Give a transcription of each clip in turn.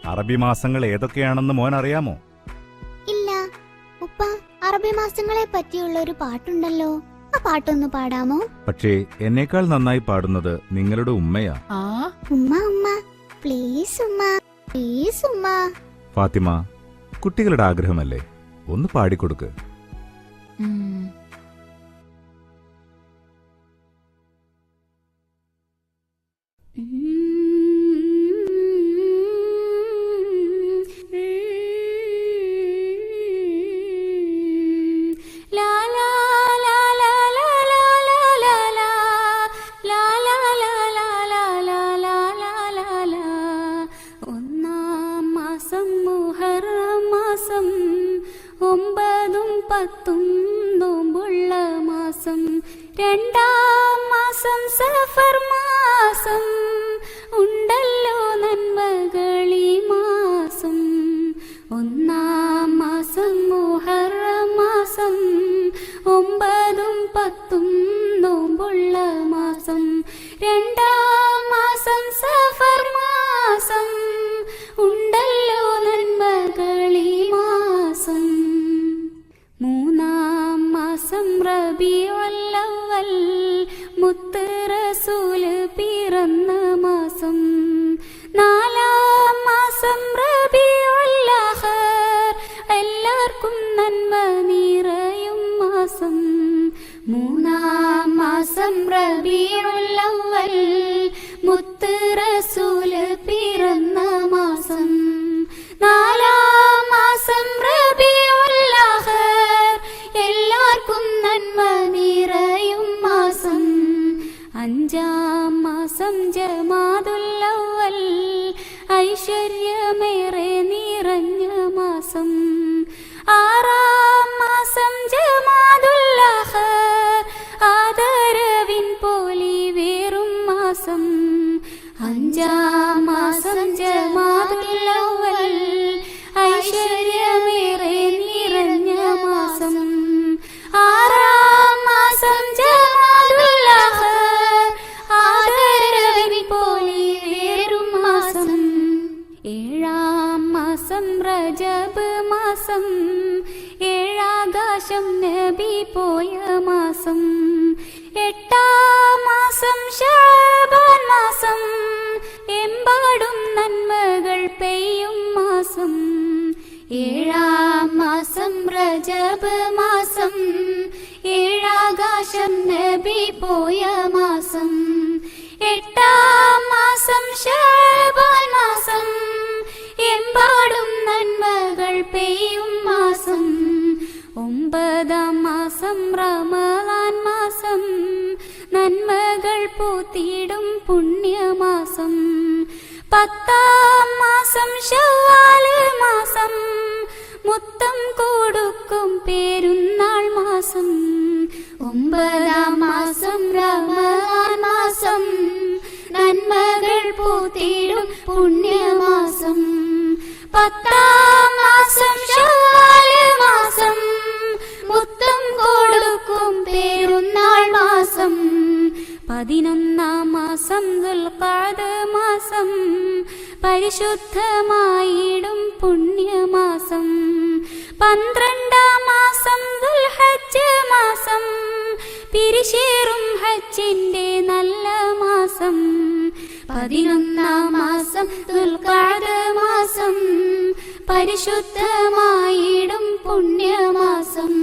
അറബി മാസങ്ങൾ ഏതൊക്കെയാണെന്ന് മോൻ അറിയാമോ? ഇല്ല ഉപ്പ, അറബി മാസങ്ങളെ പറ്റിയുള്ള ഒരു പാട്ടുണ്ടല്ലോ, ആ പാട്ടൊന്ന് പാടാമോ? പക്ഷേ എന്നേക്കാൾ നന്നായി പാടുന്നത് നിങ്ങളുടെ ഉമ്മയാ. ഉമ്മ ഉമ്മ പ്ലീസ് ഉമ്മ, പ്ലീസ് ഉമ്മ. ഫാത്തിമ, കുട്ടികളുടെ ആഗ്രഹമല്ലേ, ഒന്ന് പാടിക്കൊടുക്ക്. ഒമ്പതും പത്തും നോമ്പുള്ള മാസം, രണ്ടാം മാസം സഫർ മാസം, ഉണ്ടല്ലോ നന്മകളീ മാസം. ഒന്നാം മാസം മുഹറം മാസം, ഒമ്പതും പത്തും നോമ്പുള്ള മാസം, രണ്ടാം മാസം സഫർ മാസം, ഉണ്ടല്ലോ നന്മകളീ മാസം. മൂന്നാം മാസം റബീഉൽ അവ്വൽ, മുത്ത് റസൂല് പിറന്ന മാസം. നാലാം മാസം റബീഉൽ ആഖിർ, എല്ലാവർക്കും നന്മ നിറയും മാസം. മൂന്നാം മാസം റബീഉൽ അവ്വൽ, മുത്ത് റസൂല് പിറന്ന മാസം. നാലാം മാസം റബീഉൽ ആഖിർ, എല്ലാവർക്കും നന്മ നിറയും മാസം. അഞ്ചാം മാസം ജമാദുൽ അവ്വൽ, ഐശ്വര്യമേറെ നിറഞ്ഞ മാസം. ആറാം മാസം ജമാദുൽ ആഖിർ, ആദരവിൻ പൊലിവേറും മാസം. അഞ്ചാം മാസം ജമാദുൽ അവ്വൽ, ഐശ്വര്യമേറെ നിറഞ്ഞ മാസം. ആറാം മാസം ജമാദുൽ ആഖിർ, ആദരവിൻ പൊലിവേറും മാസം. ഏഴാം മാസം റജബ് മാസം, ഏഴാകാശം നബി പോയ മാസം. എട്ടാം മാസം ശഅബാൻ മാസം, എമ്പാടും നന്മകൾ പെയ്യും മാസം. ഏഴാം മാസം റജബ് മാസം, ഏഴാകാശം നബി പോയ മാസം. എട്ടാം മാസം ശഅബാൻ മാസം, എമ്പാടും നന്മകൾ പെയ്യും മാസം. ഒമ്പതാം മാസം റമളാൻ മാസം, നന്മകൾ പൂത്തിടും പുണ്യമാസം. പത്താം മാസം ശവ്വാൽ മാസം, മുത്തം കൊടുക്കും പെരുന്നാൾ മാസം. ഒമ്പതാം മാസം റമളാൻ മാസം, നന്മകൾ പൂത്തിടും പുണ്യമാസം. പത്താം മാസം ശവ്വാൽ മാസം, മുത്തം കൊടുക്കും പെരുന്നാൾ മാസം. 11ാം മാസം ദുൽഖഅദ് മാസം, പരിശുദ്ധമായിടും പുണ്യമാസം. 12ാം മാസം ദുൽഹജ്ജ് മാസം, പിരിശേറും ഹജ്ജിന്റെ നല്ല മാസം. 11ാം മാസം ദുൽഖഅദ് മാസം, പരിശുദ്ധമായിടും പുണ്യമാസം.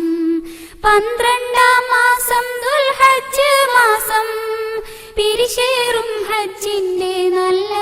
12ാം മാസം ദുൽഹജ്ജ് മാസം, പിരിശേറും ഹജ്ജിന്റെ നല്ല